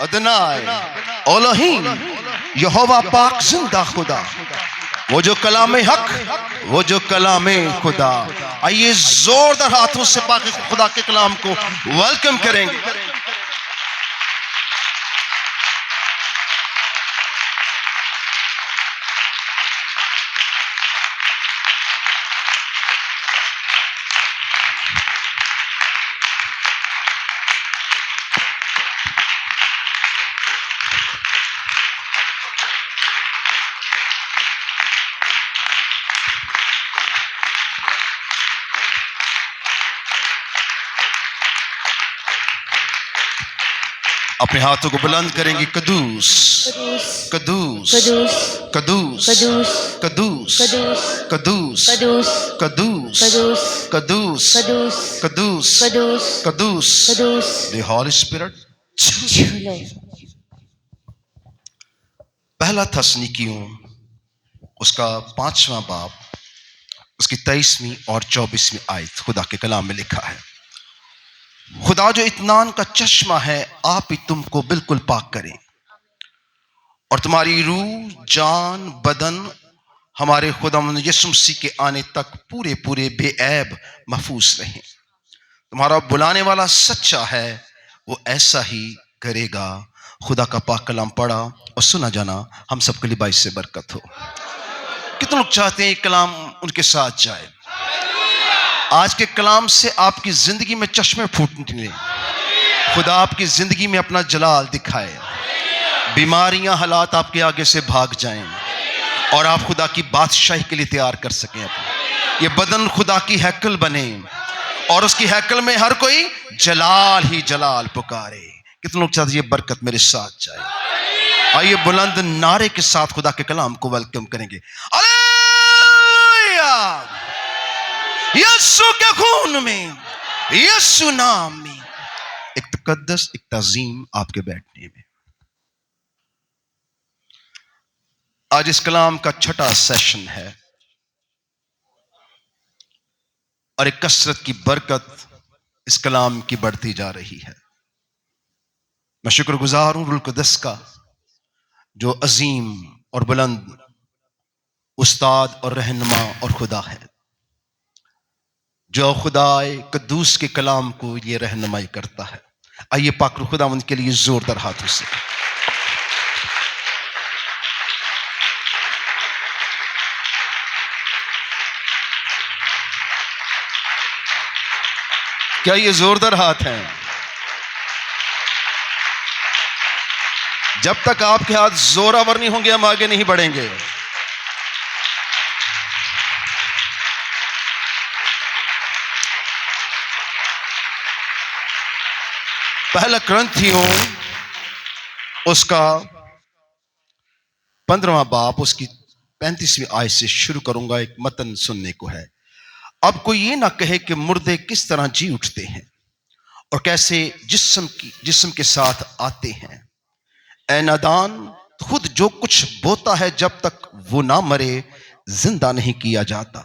अदनाए Elohim, यहोवा पाक जिंदा खुदा, वो जो कलाम हक, वो जो कलाम खुदा। आइए जोरदार हाथों से पाक खुदा के कलाम को वेलकम करेंगे। अपने हाथों को बुलंद करेंगे। कदूस कदूस कदूस कदूस कदूस कदूस कदूस कदूस कदूस द होली स्पिरिट। पहला थस्सलुनीकियों उसका 5वां बाब, उसकी 23वीं और 24वीं आयत खुदा के कलाम में लिखा है, खुदा जो इत्मीनान का चश्मा है आप ही तुमको बिल्कुल पाक करें और तुम्हारी रूह जान बदन हमारे खुदावंद यीशु मसीह के आने तक पूरे पूरे बेऐब महफूज रहें। तुम्हारा बुलाने वाला सच्चा है, वो ऐसा ही करेगा। खुदा का पाक कलाम पढ़ा और सुना जाना हम सबके लिए बाइस से बरकत हो। कितने लोग चाहते हैं कलाम उनके साथ जाए? आज के कलाम से आपकी जिंदगी में चश्मे फूट निकले, खुदा आपकी जिंदगी में अपना जलाल दिखाए, बीमारियां हालात आपके आगे से भाग जाएं और आप खुदा की बादशाही के लिए तैयार कर सकें। ये बदन खुदा की हैकल बने और उसकी हैकल में हर कोई जलाल ही जलाल पुकारे। कितने लोग चाहते हैं ये बरकत मेरे साथ जाए? आइए बुलंद नारे के साथ खुदा के कलाम को वेलकम करेंगे। हालेलुया! यीशु के खून में, यीशु नाम में एक तकद्दस, एक तज़ीम आपके बैठने में। आज इस कलाम का छठा सेशन है और एक कसरत की बरकत इस कलाम की बढ़ती जा रही है। मैं शुक्रगुजार हूं रूल कुद्दस का, जो अजीम और बुलंद उस्ताद और रहनुमा और खुदा है, जो खुदाए कद्दूस के कलाम को ये रहनुमाई करता है। आइए पाक खुदावंद के लिए जोरदार हाथों से क्या ये जोरदार हाथ हैं? जब तक आपके हाथ जोरावर नहीं होंगे हम आगे नहीं बढ़ेंगे। पहला कुरिन्थियों उसका 15वां बाब, उसकी 35वीं आयत से शुरू करूंगा। एक मतन सुनने को है। अब कोई ये ना कहे कि मुर्दे किस तरह जी उठते हैं और कैसे जिस्म के साथ आते हैं। ऐ नादान, खुद जो कुछ बोता है जब तक वो ना मरे जिंदा नहीं किया जाता,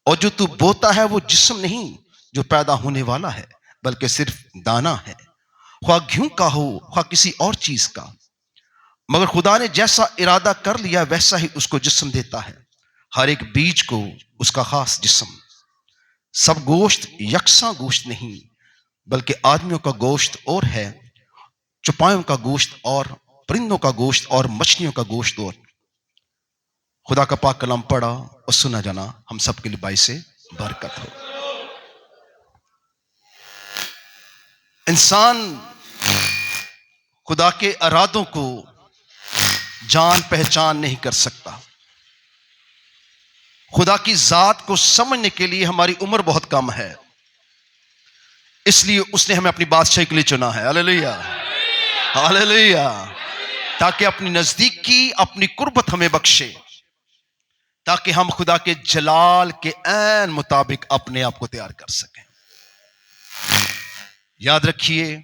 और जो तू बोता है वो जिस्म नहीं जो पैदा होने वाला है, बल्कि सिर्फ दाना है, ख्वाह गेहूं का हो ख्वाह किसी और चीज का। मगर खुदा ने जैसा इरादा कर लिया वैसा ही उसको जिस्म देता है, हर एक बीज को उसका खास जिस्म। सब गोश्त यकसा गोश्त नहीं, बल्कि आदमियों का गोश्त और है, चौपायों का गोश्त और, परिंदों का गोश्त और मछलियों का गोश्त और। खुदा का पाक कलाम पढ़ा और सुना जाना हम सबके लिए बाइस से बरकत हो। इंसान खुदा के इरादों को जान पहचान नहीं कर सकता। खुदा की जात को समझने के लिए हमारी उम्र बहुत कम है, इसलिए उसने हमें अपनी बादशाही के लिए चुना है। हालेलुया हालेलुया, ताकि अपनी नजदीकी, अपनी कुर्बत हमें बख्शे, ताकि हम खुदा के जलाल के ऐन मुताबिक अपने आप को तैयार कर सकें। याद रखिए,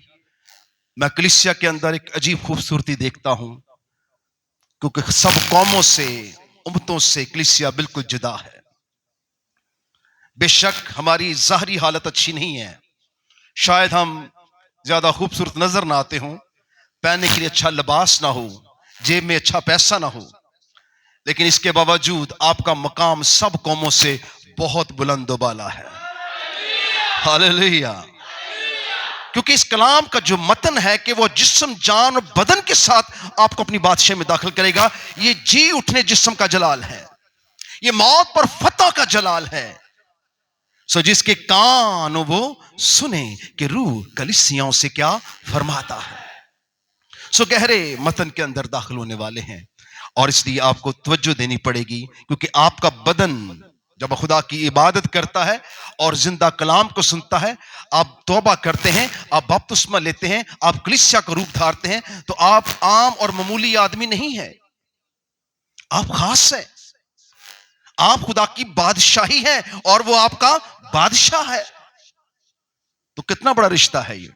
मैं कलीसिया के अंदर एक अजीब खूबसूरती देखता हूं, क्योंकि सब कौमों से, उम्मतों से कलीसिया बिल्कुल जुदा है। बेशक हमारी ज़ाहरी हालत अच्छी नहीं है, शायद हम ज्यादा खूबसूरत नजर ना आते हों, पहनने के लिए अच्छा लिबास ना हो, जेब में अच्छा पैसा ना हो, लेकिन इसके बावजूद आपका मकाम सब कौमों से बहुत बुलंद बाला है। हालेलुया। क्योंकि इस कलाम का जो मतन है कि वो जिस्म, जान और बदन के साथ आपको अपनी बादशाह में दाखिल करेगा। ये जी उठने जिस्म का जलाल है, ये मौत पर फतह का जलाल है। सो जिसके कान वो सुने कि रूह कलीसियाओं से क्या फरमाता है। सो गहरे मतन के अंदर दाखिल होने वाले हैं, और इसलिए आपको तवज्जो देनी पड़ेगी, क्योंकि आपका बदन जब खुदा की इबादत करता है और जिंदा कलाम को सुनता है, आप तौबा करते हैं, आप बपतिस्मा लेते हैं, आप कलीसिया का रूप धारते हैं, तो आप आम और मामूली आदमी नहीं है, आप खास है। आप खुदा की बादशाही है और वो आपका बादशाह है। तो कितना बड़ा रिश्ता है ये।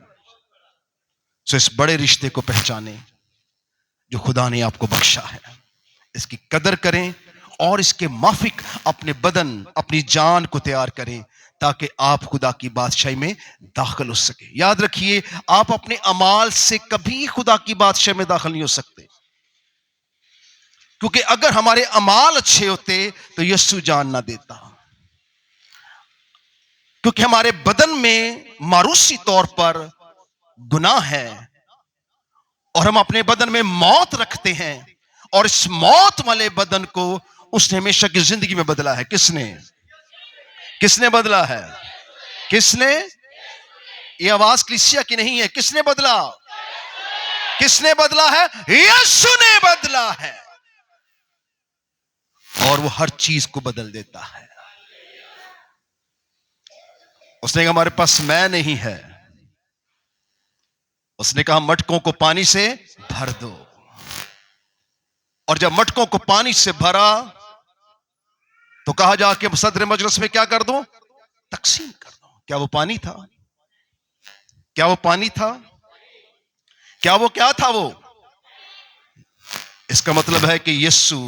सो इस बड़े रिश्ते को पहचानें जो खुदा ने आपको बख्शा है, इसकी कदर करें और इसके माफिक अपने बदन, अपनी जान को तैयार करें, ताकि आप खुदा की बादशाही में दाखिल हो सके। याद रखिए, आप अपने अमाल से कभी खुदा की बादशाही में दाखिल नहीं हो सकते, क्योंकि अगर हमारे अमाल अच्छे होते तो यीशु जान ना देता। क्योंकि हमारे बदन में मारूसी तौर पर गुनाह है और हम अपने बदन में मौत रखते हैं, और इस मौत वाले बदन को उसने हमेशा की जिंदगी में बदला है। किसने बदला है? किसने? ये आवाज कलीसिया की नहीं है। किसने बदला? किसने बदला है? यीशु ने बदला है, और वो हर चीज को बदल देता है। उसने कहा हमारे पास मैं नहीं है, उसने कहा मटकों को पानी से भर दो, और जब मटकों को पानी से भरा तो कहा जाके सदर मजलिस में क्या कर दो? तकसीम कर दो। क्या वो पानी था? क्या वो पानी था? क्या वो क्या था वो? इसका मतलब है कि यीशु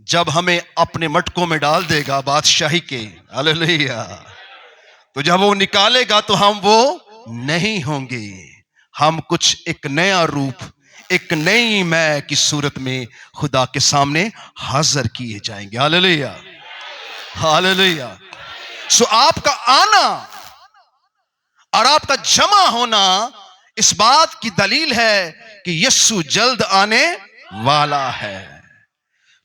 जब हमें अपने मटकों में डाल देगा बादशाही के, हालेलुया, तो जब वो निकालेगा तो हम वो नहीं होंगे, हम कुछ एक नया रूप, एक नई मैं की सूरत में खुदा के सामने हाजिर किए जाएंगे। Hallelujah, hallelujah. सो आपका आना और आपका जमा होना इस बात की दलील है कि यीशु जल्द आने वाला है।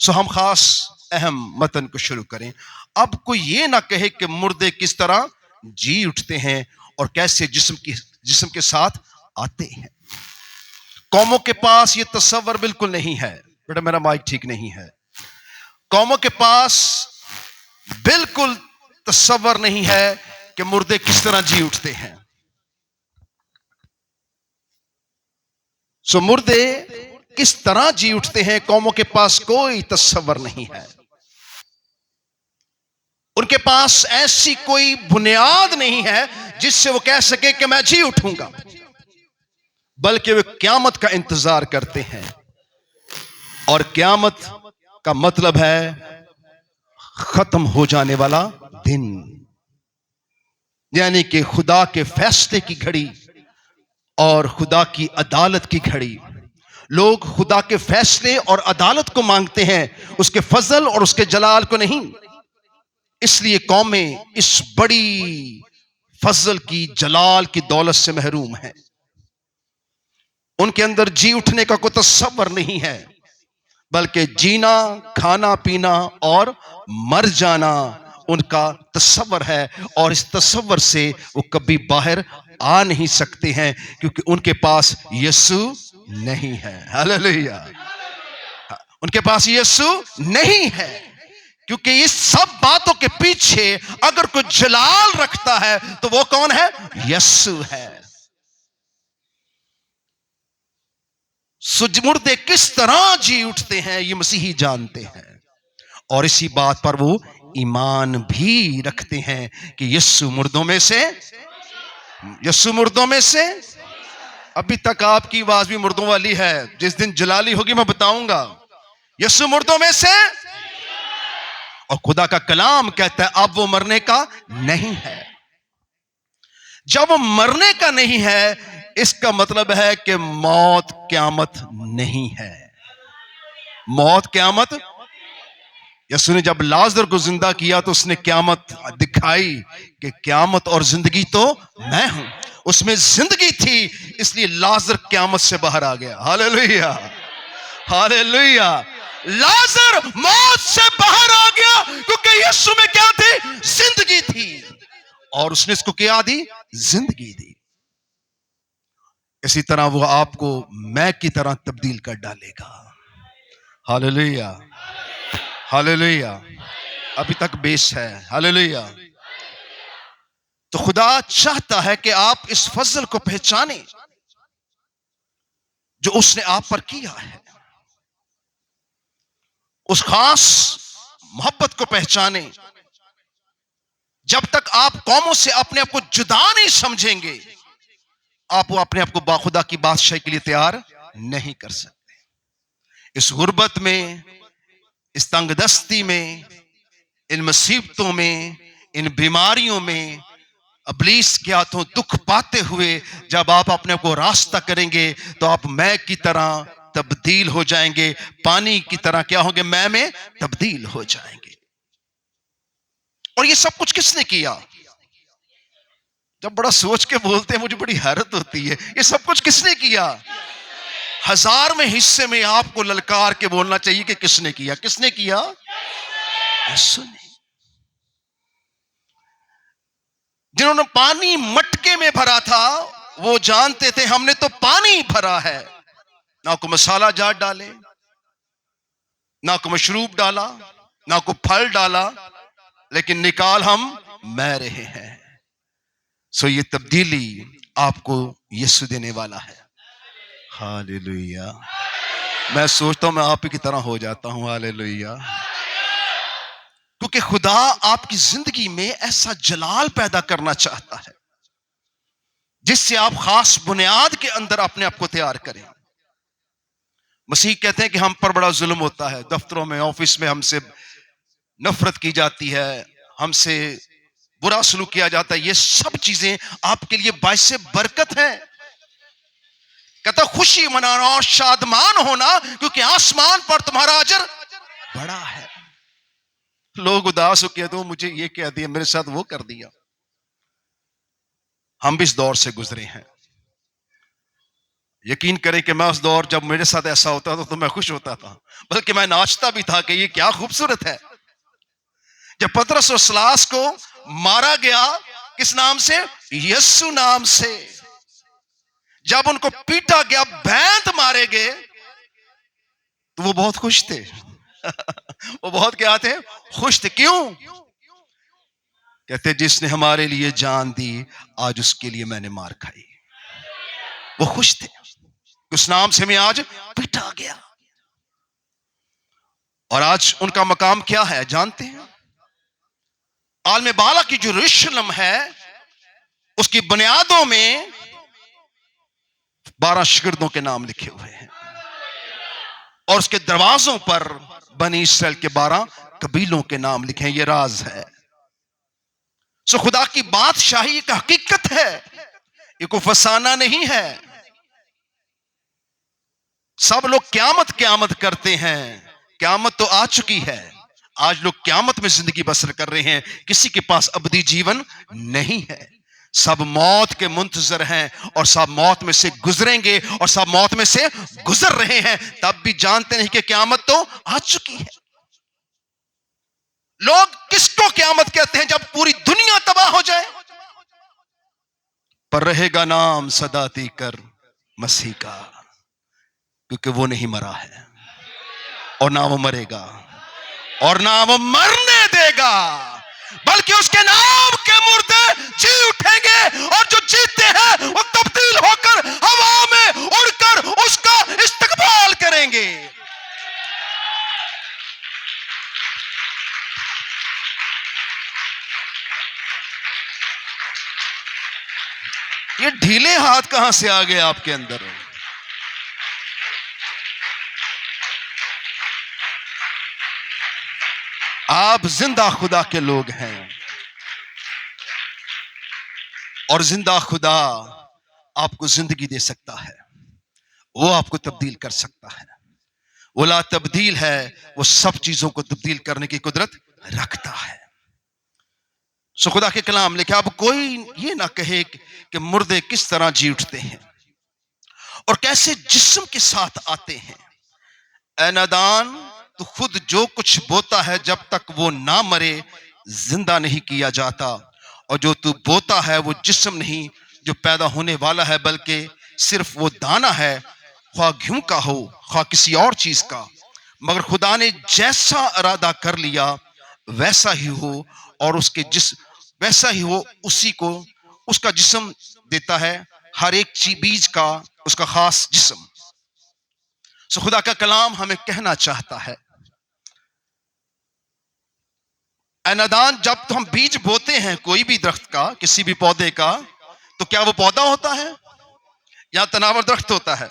सो हम खास अहम मतन को शुरू करें। अब कोई ये ना कहे कि मुर्दे किस तरह जी उठते हैं और कैसे जिस्म के साथ आते हैं। कौमों के पास ये तस्वर बिल्कुल नहीं है। बेटा मेरा माइक ठीक नहीं है। कौमों के पास बिल्कुल तस्वर नहीं है कि मुर्दे किस तरह जी उठते हैं। सो मुर्दे किस तरह जी उठते हैं, कौमों के पास कोई तस्वर नहीं है। उनके पास ऐसी कोई बुनियाद नहीं है जिससे वो कह सके कि मैं जी उठूंगा, बल्कि वे क़यामत का इंतजार करते हैं। और क़यामत का मतलब है खत्म हो जाने वाला दिन, यानी कि खुदा के फैसले की घड़ी और खुदा की अदालत की घड़ी। लोग खुदा के फैसले और अदालत को मांगते हैं, उसके फजल और उसके जलाल को नहीं। इसलिए कौमें इस बड़ी फजल की, जलाल की दौलत से महरूम हैं। उनके अंदर जी उठने का कोई तस्वर नहीं है, बल्कि जीना, खाना पीना और मर जाना उनका तस्वर है। और इस तस्वर से वो कभी बाहर आ नहीं सकते हैं, क्योंकि उनके पास यीशु नहीं है। हालेलुया। उनके पास यीशु नहीं है, क्योंकि इस सब बातों के पीछे अगर कोई जलाल रखता है तो वो कौन है? यीशु है। मुर्दे किस तरह जी उठते हैं ये मसीही जानते हैं, और इसी बात पर वो ईमान भी रखते हैं कि यीशु मुर्दों में से, यीशु मुर्दों में से। अभी तक आपकी आवाज भी मुर्दों वाली है, जिस दिन जलाली होगी मैं बताऊंगा। यीशु मुर्दों में से, और खुदा का कलाम कहता है अब वो मरने का नहीं है। जब वो मरने का नहीं है, इसका मतलब है कि मौत क़यामत नहीं है। मौत क़यामत, यीशु ने जब लाजर को जिंदा किया तो उसने क़यामत दिखाई कि क़यामत और जिंदगी तो मैं हूं। उसमें जिंदगी थी, इसलिए लाजर क़यामत से बाहर आ गया। Hallelujah, hallelujah. लाजर मौत से बाहर आ गया क्योंकि यीशु में क्या थी? जिंदगी थी, और उसने इसको क्या दी? जिंदगी दी। इसी तरह वो आपको मैं की तरह तब्दील कर डालेगा। Hallelujah, hallelujah. अभी तक बेस है। हालेलुया। तो खुदा चाहता है कि आप इस फजल को पहचाने जो उसने आप पर किया है, उस खास मोहब्बत को पहचाने। जब तक आप कौमों से अपने आप को जुदा नहीं समझेंगे, आप वो अपने आप को बाखुदा की बादशाही के लिए तैयार नहीं कर सकते। इस गुर्बत में, इस तंगदस्ती में, इन मुसीबतों में, इन बीमारियों में, इब्लीस के हाथों दुख पाते हुए जब आप अपने को रास्ता करेंगे तो आप मैं की तरह तब्दील हो जाएंगे। पानी की तरह क्या होंगे? मैं में तब्दील हो जाएंगे। और ये सब कुछ किसने किया? जब बड़ा सोच के बोलते हैं मुझे बड़ी हैरत होती है। ये सब कुछ किसने किया? 1000वें हिस्से में आपको ललकार के बोलना चाहिए कि किसने किया। किसने किया? यीशु ने। जिन्होंने पानी मटके में भरा था वो जानते थे हमने तो पानी भरा है, ना को मसाला जार डाले, ना को मशरूब डाला, ना को फल डाला, लेकिन निकाल हम मैं रहे हैं। सो ये तब्दीली आपको यीशु देने वाला है। हालेलुया। मैं सोचता हूं मैं आप ही की तरह हो जाता हूं। हालेलुया। क्योंकि खुदा आपकी जिंदगी में ऐसा जलाल पैदा करना चाहता है जिससे आप खास बुनियाद के अंदर अपने आप को तैयार करें। मसीह कहते हैं कि हम पर बड़ा जुल्म होता है, दफ्तरों में, ऑफिस में हमसे नफरत की जाती है, हमसे बुरा सलूक किया जाता है। ये सब चीजें आपके लिए बाइसे बरकत है। कहता खुशी मनाना और शादमान होना क्योंकि आसमान पर तुम्हारा अजर बड़ा है। लोग उदास हो के तो मुझे ये कह दिया, मेरे साथ वो कर दिया। हम भी इस दौर से गुजरे हैं। यकीन करें कि मैं उस दौर जब मेरे साथ ऐसा होता था तो मैं खुश होता था, बल्कि मैं नाचता भी था कि ये क्या खूबसूरत है। जब पतरस और सिलास को मारा गया, किस नाम से? यीशु नाम से। जब उनको पीटा गया, बैंत मारे गए, तो वो बहुत खुश थे। वो बहुत क्या थे? खुश थे। क्यों? कहते जिसने हमारे लिए जान दी आज उसके लिए मैंने मार खाई। वो खुश थे, उस नाम से मैं आज पीटा गया। और आज उनका मकाम क्या है जानते हैं? आलम बाला की जो यरूशलेम है उसकी बुनियादों में 12 शिगिर्दों के नाम लिखे हुए हैं और उसके दरवाजों पर बनी इस्राएल के 12 कबीलों के नाम लिखे हैं। ये राज है। सो खुदा की बादशाही एक हकीकत है, ये कोई फसाना नहीं है। सब लोग क्यामत क्यामत करते हैं, क्यामत तो आ चुकी है। आज लोग क्यामत में जिंदगी बसर कर रहे हैं, किसी के पास अबदी जीवन नहीं है। सब मौत के मुंतजर हैं और सब मौत में से गुजरेंगे और सब मौत में से गुजर रहे हैं, तब भी जानते नहीं कि क्यामत तो आ चुकी है। लोग किसको क्यामत कहते हैं? जब पूरी दुनिया तबाह हो जाए, पर रहेगा नाम सदा तीकर मसीह का, क्योंकि वो नहीं मरा है और ना वो मरेगा और ना वो मरने देगा, बल्कि उसके नाम के मुर्दे जी उठेंगे और जो जीते हैं वो तब्दील होकर हवा में उड़कर उसका इस्तकबाल करेंगे। ये ढीले हाथ कहां से आ गए आपके अंदर? आप जिंदा खुदा के लोग हैं और जिंदा खुदा आपको जिंदगी दे सकता है, वो आपको तब्दील कर सकता है। वो ला तब्दील है, वो सब चीजों को तब्दील करने की कुदरत रखता है। सो खुदा के कलाम लिखे, अब कोई ये ना कहे कि मुर्दे किस तरह जी उठते हैं और कैसे जिस्म के साथ आते हैं। ए नादान, तू खुद जो कुछ बोता है जब तक वो ना मरे जिंदा नहीं किया जाता, और जो तू बोता है वो जिस्म नहीं जो पैदा होने वाला है, बल्कि सिर्फ वो दाना है, ख्वाह गेहूं का हो ख्वाह किसी और चीज का। मगर खुदा ने जैसा इरादा कर लिया वैसा ही हो, और उसके जिस वैसा ही हो उसी को उसका जिस्म देता है, हर एक बीज का उसका खास जिस्म। सो खुदा का कलाम हमें कहना चाहता है, अनादान, जब तो हम बीज बोते हैं कोई भी दरख्त का, किसी भी पौधे का, तो क्या वो पौधा होता है या तनावर दरख्त होता है?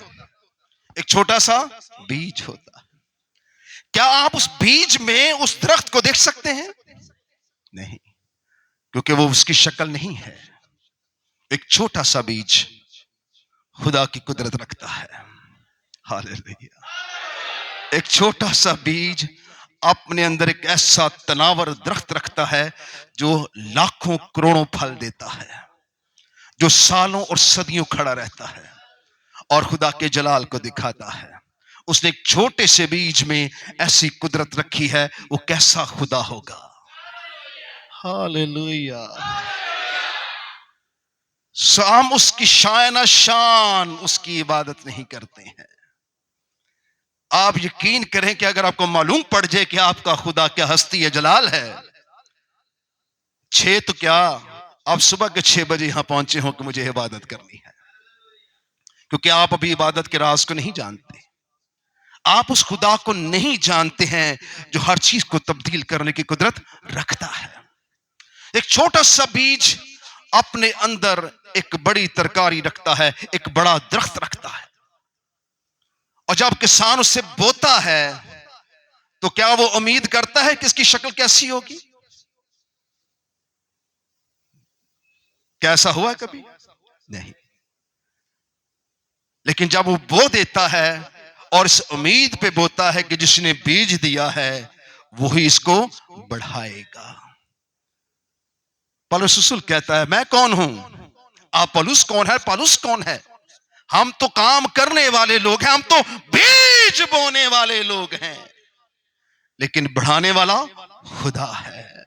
एक छोटा सा बीज होता है। क्या आप उस बीज में उस दरख्त को देख सकते हैं? नहीं, क्योंकि वो उसकी शक्ल नहीं है। एक छोटा सा बीज खुदा की कुदरत रखता है। हालेलुया। एक छोटा सा बीज अपने अंदर एक ऐसा तनावर दरख्त रखता है जो लाखों करोड़ों फल देता है, जो सालों और सदियों खड़ा रहता है और खुदा के जलाल को दिखाता है। उसने एक छोटे से बीज में ऐसी कुदरत रखी है, वो कैसा खुदा होगा। हालेलुया। हम उसकी शान शान उसकी इबादत नहीं करते हैं। आप यकीन करें कि अगर आपको मालूम पड़ जाए कि आपका खुदा क्या हस्ती है, जलाल है, 6 तो क्या, आप सुबह के 6 बजे यहां पहुंचे हो कि मुझे इबादत करनी है, क्योंकि आप अभी इबादत के राज को नहीं जानते। आप उस खुदा को नहीं जानते हैं जो हर चीज को तब्दील करने की कुदरत रखता है। एक छोटा सा बीज अपने अंदर एक बड़ी तरकारी रखता है, एक बड़ा दरख्त रखता है, और जब किसान उसे बोता है तो क्या वो उम्मीद करता है कि इसकी शक्ल कैसी होगी? क्या ऐसा हुआ कभी? नहीं। लेकिन जब वो बो देता है और इस उम्मीद पे बोता है कि जिसने बीज दिया है वही इसको बढ़ाएगा। पौलुस रसूल कहता है, मैं कौन हूं? आप पौलुस कौन है? पौलुस कौन है? हम तो काम करने वाले लोग हैं, हम तो बीज बोने वाले लोग हैं, लेकिन बढ़ाने वाला खुदा है।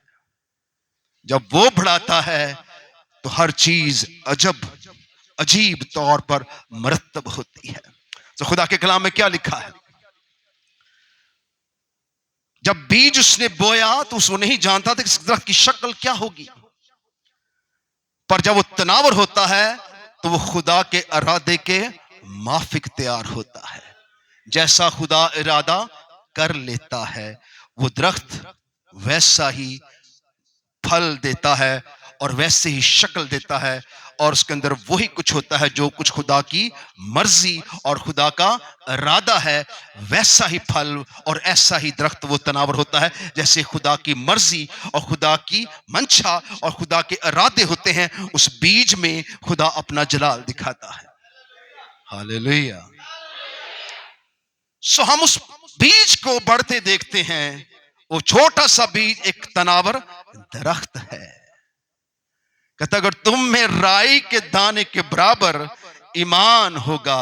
जब वो बढ़ाता है तो हर चीज अजीब तौर पर मरतब होती है। तो खुदा के कलाम में क्या लिखा है? जब बीज उसने बोया तो उसको नहीं जानता था कि इस दरख्त की शक्ल क्या होगी, पर जब वो तनावर होता है तो वो खुदा के इरादे के माफिक तैयार होता है। जैसा खुदा इरादा कर लेता है वो दरख्त वैसा ही फल देता है और वैसे ही शक्ल देता है, और उसके अंदर वही कुछ होता है जो कुछ खुदा की मर्जी और खुदा का इरादा है। वैसा ही फल और ऐसा ही दरख्त वो तनावर होता है जैसे खुदा की मर्जी और खुदा की मंशा और खुदा के इरादे होते हैं। उस बीज में खुदा अपना जलाल दिखाता है। हालेलुया। सो हम उस बीज को बढ़ते देखते हैं। वो छोटा सा बीज एक तनावर दरख्त है। कहता, अगर तुम में राई के दाने के बराबर ईमान होगा,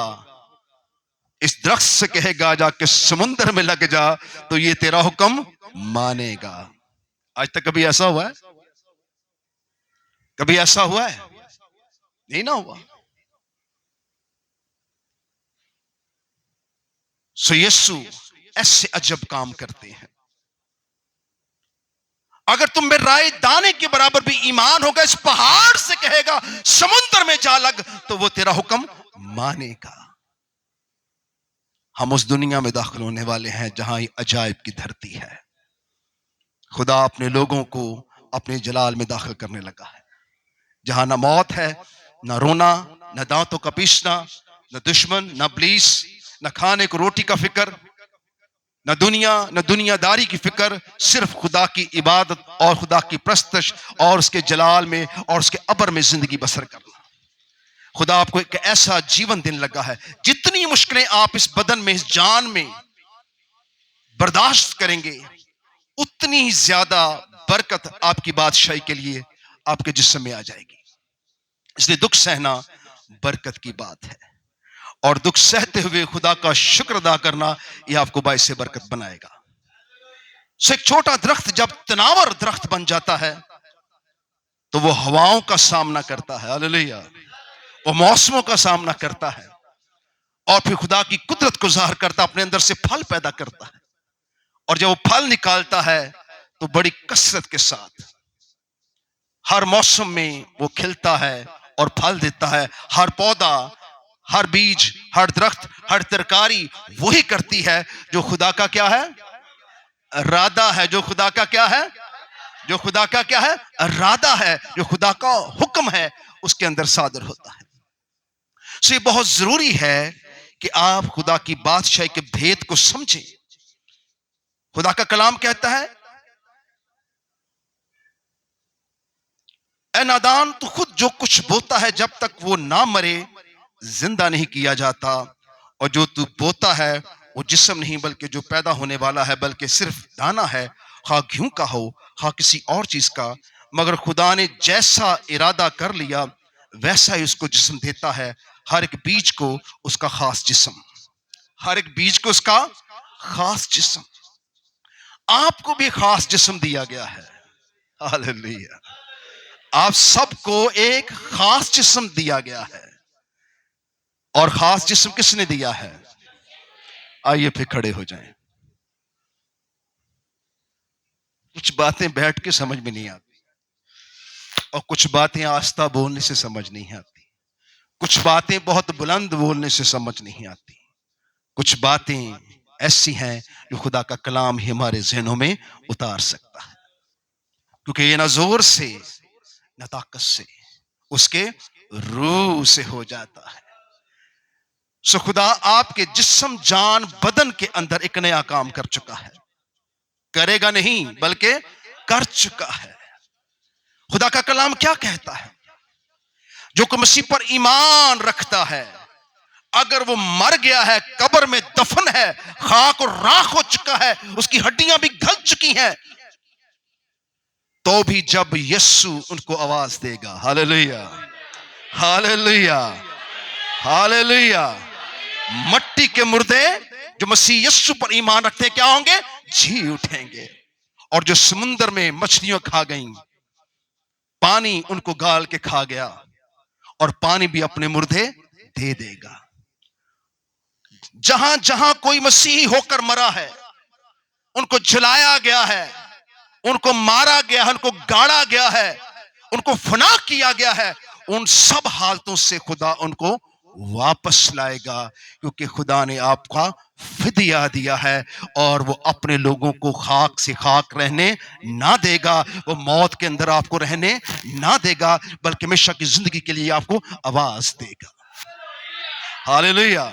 इस दरख्त से कहेगा जाके समुद्र में लग जा, तो ये तेरा हुक्म मानेगा। आज तक कभी ऐसा हुआ है? कभी ऐसा हुआ है? नहीं ना हुआ। सो यीशु ऐसे अजब काम करते हैं। अगर तुम में राई दाने के बराबर भी ईमान होगा, इस पहाड़ से कहेगा समुद्र में जा लग, तो वो तेरा हुक्म मानेगा। हम उस दुनिया में दाखिल होने वाले हैं जहां अजायब की धरती है। खुदा अपने लोगों को अपने जलाल में दाखिल करने लगा है, जहां ना मौत है, ना रोना, ना दांतों का पीसना, ना दुश्मन, ना इब्लीस, ना खाने को रोटी का फिक्र, न दुनिया, न दुनियादारी की फिक्र, सिर्फ खुदा की इबादत और खुदा की प्रस्तश और उसके जलाल में और उसके अबर में जिंदगी बसर करना। खुदा आपको एक ऐसा जीवन देने लगा है, जितनी मुश्किलें आप इस बदन में, इस जान में बर्दाश्त करेंगे, उतनी ही ज्यादा बरकत आपकी बादशाही के लिए आपके जिस्म में आ जाएगी। इसलिए दुख सहना बरकत की बात है, और दुख सहते हुए खुदा का शुक्र अदा करना यह आपको बाइस बरकत बनाएगा। सो एक छोटा दरख्त जब तनावर दरख्त बन जाता है तो वो हवाओं का सामना करता है, हालेलुया, वो मौसमों का सामना करता है, और फिर खुदा की कुदरत को जाहिर करता, अपने अंदर से फल पैदा करता है। और जब वो फल निकालता है तो बड़ी कसरत के साथ हर मौसम में वो खिलता है और फल देता है। हर पौधा, हर बीज, हर दरख्त, हर तरकारी वही करती है जो खुदा का क्या है, इरादा है। जो खुदा का क्या है, जो खुदा का क्या है, इरादा है, जो खुदा का हुक्म है, उसके अंदर सादर होता है। सो ये बहुत जरूरी है कि आप खुदा की बादशाही के भेद को समझें। खुदा का कलाम कहता है, ए नादान, तू खुद जो कुछ बोता है जब तक वो ना मरे जिंदा नहीं किया जाता, और जो तू बोता है वो जिस्म नहीं बल्कि जो पैदा होने वाला है, बल्कि सिर्फ दाना है, खा गेहूं का हो खा किसी और चीज का। मगर खुदा ने जैसा इरादा कर लिया वैसा ही उसको जिस्म देता है, हर एक बीज को उसका खास जिस्म, हर एक बीज को उसका खास जिस्म। आपको भी खास जिस्म दिया गया है, हालेलुया। आप सबको एक खास जिस्म दिया गया है, और खास जिस्म किसने दिया है? आइए फिर खड़े हो जाएं। कुछ बातें बैठ के समझ में नहीं आती, और कुछ बातें आस्था बोलने से समझ नहीं आती, कुछ बातें बहुत बुलंद बोलने से समझ नहीं आती, कुछ बातें ऐसी हैं जो खुदा का कलाम ही हमारे ज़हनों में उतार सकता है, क्योंकि ये ना जोर से न ताकत से, उसके रूह से हो जाता है। सो खुदा आपके जिस्म, जान, बदन के अंदर एक नया काम कर चुका है, करेगा नहीं बल्कि कर चुका है। खुदा का कलाम क्या कहता है? जो कोई मसीह पर ईमान रखता है, अगर वो मर गया है, कब्र में दफन है, खाक और राख हो चुका है, उसकी हड्डियां भी गल चुकी हैं, तो भी जब यीशु उनको आवाज देगा, हालेलुया, हालेलुया, हालेलुया, मट्टी के मुर्दे जो मसीह यीशु पर ईमान रखते हैं क्या होंगे? जी उठेंगे। और जो समुद्र में मछलियां खा गईं, पानी उनको गाल के खा गया, और पानी भी अपने मुर्दे दे देगा। जहां जहां कोई मसीही होकर मरा है, उनको जलाया गया है, उनको मारा गया है, उनको गाड़ा गया है, उनको फना किया गया है, उन सब हालतों से खुदा उनको वापस लाएगा, क्योंकि खुदा ने आपका फिदिया दिया है, और वो अपने लोगों को खाक से खाक रहने ना देगा, वो मौत के अंदर आपको रहने ना देगा, बल्कि हमेशा की जिंदगी के लिए आपको आवाज देगा। हालेलुया।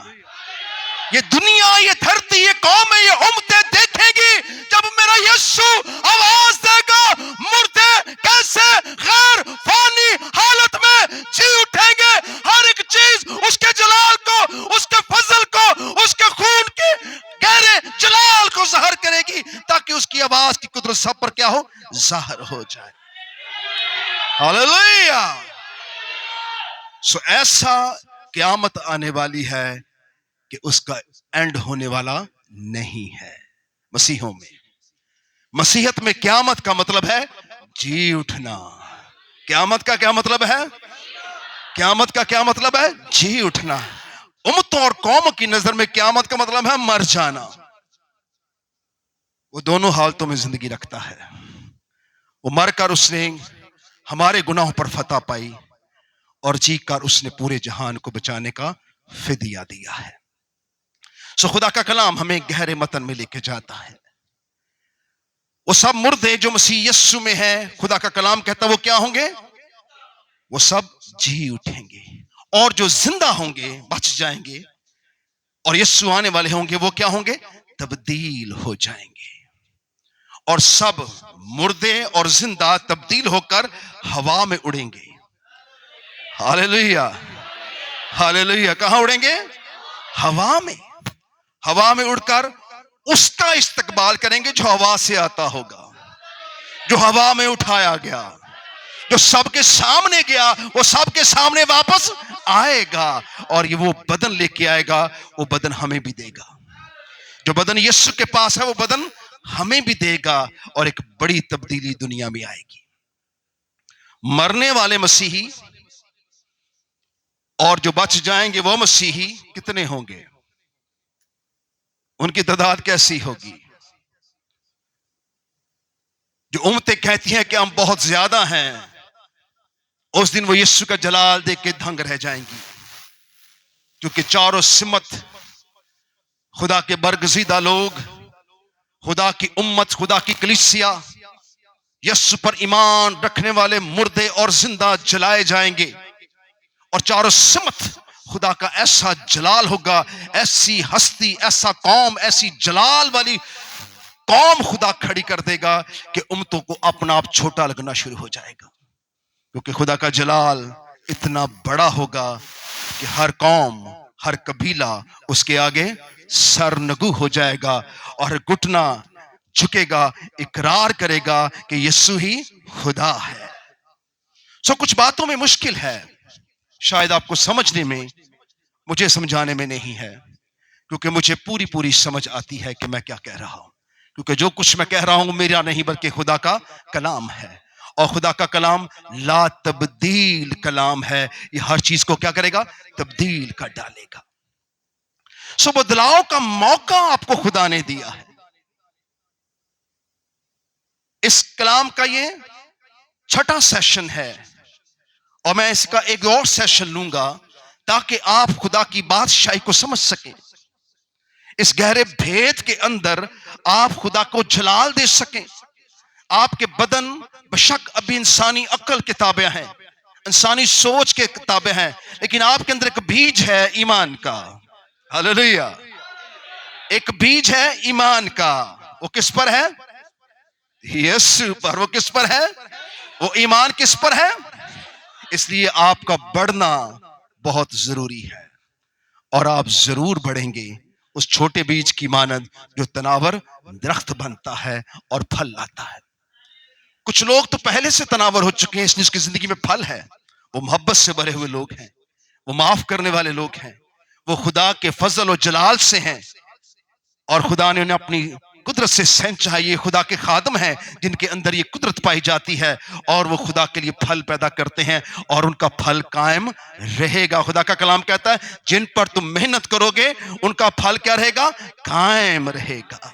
ये दुनिया, ये धरती, ये कौम, ये उम्मतें देखेगी जब मेरा यीशु आवाज देगा, मुर्दे कैसे गैर फानी हालत में जी उठेंगे। हर एक चीज उसके जलाल को, उसके फजल को, उसके खून के गहरे जलाल को ज़ाहिर करेगी, ताकि उसकी आवाज की कुदरत सब पर क्या हो, ज़ाहिर हो जाए। हालेलुया। सो ऐसा क़यामत आने वाली है कि उसका एंड होने वाला नहीं है। मसीहों में, मसीहत में क़यामत का मतलब है जी उठना। क़यामत का क्या मतलब है? क़यामत का क्या मतलब है? जी उठना। उम्मतों और कौम की नजर में क़यामत का मतलब है मर जाना। वो दोनों हालतों में जिंदगी रखता है। वो मरकर उसने हमारे गुनाहों पर फतह पाई, और जी कर उसने पूरे जहान को बचाने का फिदिया दिया है। सो खुदा का कलाम हमें गहरे मतन में लेके जाता है। वो सब मुर्दे जो मसीह यीशु में है, खुदा का कलाम कहता है वो क्या होंगे? वो सब जी उठेंगे, और जो जिंदा होंगे बच जाएंगे, और यीशु आने वाले होंगे वो क्या होंगे? तब्दील हो जाएंगे। और सब मुर्दे और जिंदा तब्दील होकर हवा में उड़ेंगे। हालेलुया। हालेलुया। कहां उड़ेंगे? हवा में। हवा में उड़कर उसका इस्तकबाल करेंगे जो हवा से आता होगा, जो हवा में उठाया गया, जो सबके सामने गया, वो सबके सामने वापस आएगा और ये वो बदन लेके आएगा। वो बदन हमें भी देगा। जो बदन यीशु के पास है वो बदन हमें भी देगा और एक बड़ी तब्दीली दुनिया में आएगी। मरने वाले मसीही और जो बच जाएंगे वो मसीही कितने होंगे? उनकी तादाद कैसी होगी? जो उम्मतें कहती हैं कि हम बहुत ज्यादा हैं, उस दिन वो यीशु का जलाल देख के दंग रह जाएंगी, क्योंकि चारों सिमत खुदा के बरगजीदा लोग, खुदा की उम्मत, खुदा की कलीसिया, यीशु पर ईमान रखने वाले मुर्दे और जिंदा जलाए जाएंगे और चारों सिमत खुदा का ऐसा जलाल होगा, ऐसी हस्ती, ऐसा कौम, ऐसी जलाल वाली कौम खुदा खड़ी कर देगा कि उम्मतों को अपना आप छोटा लगना शुरू हो जाएगा, क्योंकि खुदा का जलाल इतना बड़ा होगा कि हर कौम, हर कबीला उसके आगे सरनगू हो जाएगा और घुटना झुकेगा, इकरार करेगा कि यीशु ही खुदा है। कुछ बातों में मुश्किल है, शायद आपको समझने में, मुझे समझाने में नहीं है, क्योंकि मुझे पूरी पूरी समझ आती है कि मैं क्या कह रहा हूं, क्योंकि जो कुछ मैं कह रहा हूं मेरा नहीं बल्कि खुदा का कलाम है और खुदा का कलाम ला तब्दील कलाम है। ये हर चीज को क्या करेगा? तब्दील कर डालेगा। बदलाव का मौका आपको खुदा ने दिया है। इस कलाम का ये छठा सेशन है और मैं इसका एक और सेशन लूंगा ताकि आप खुदा की बादशाही को समझ सकें, इस गहरे भेद के अंदर आप खुदा को जलाल दे सकें। आपके बदन बेशक अभी इंसानी अक्ल किताबें हैं, इंसानी सोच के किताबें हैं, लेकिन आपके अंदर एक बीज है ईमान का। हालेलुया। एक बीज है ईमान का। वो किस पर है? यीशु पर। वो किस पर है? वो ईमान किस पर है? इसलिए आपका बढ़ना बहुत जरूरी है और आप जरूर बढ़ेंगे उस छोटे बीज की मानद जो तनावर दरख्त बनता है और फल लाता है। कुछ लोग तो पहले से तनावर हो चुके हैं, इसलिए उसकी जिंदगी में फल है। वो मोहब्बत से भरे हुए लोग हैं, वो माफ करने वाले लोग हैं, वो खुदा के फजल और जलाल से हैं और खुदा ने उन्हें अपनी कुदरत से सेंचा है। ये खुदा के खादम हैं जिनके अंदर ये कुदरत पाई जाती है और वो खुदा के लिए फल पैदा करते हैं और उनका फल कायम रहेगा। खुदा का कलाम कहता है जिन पर तुम मेहनत करोगे उनका फल क्या रहेगा? कायम रहेगा।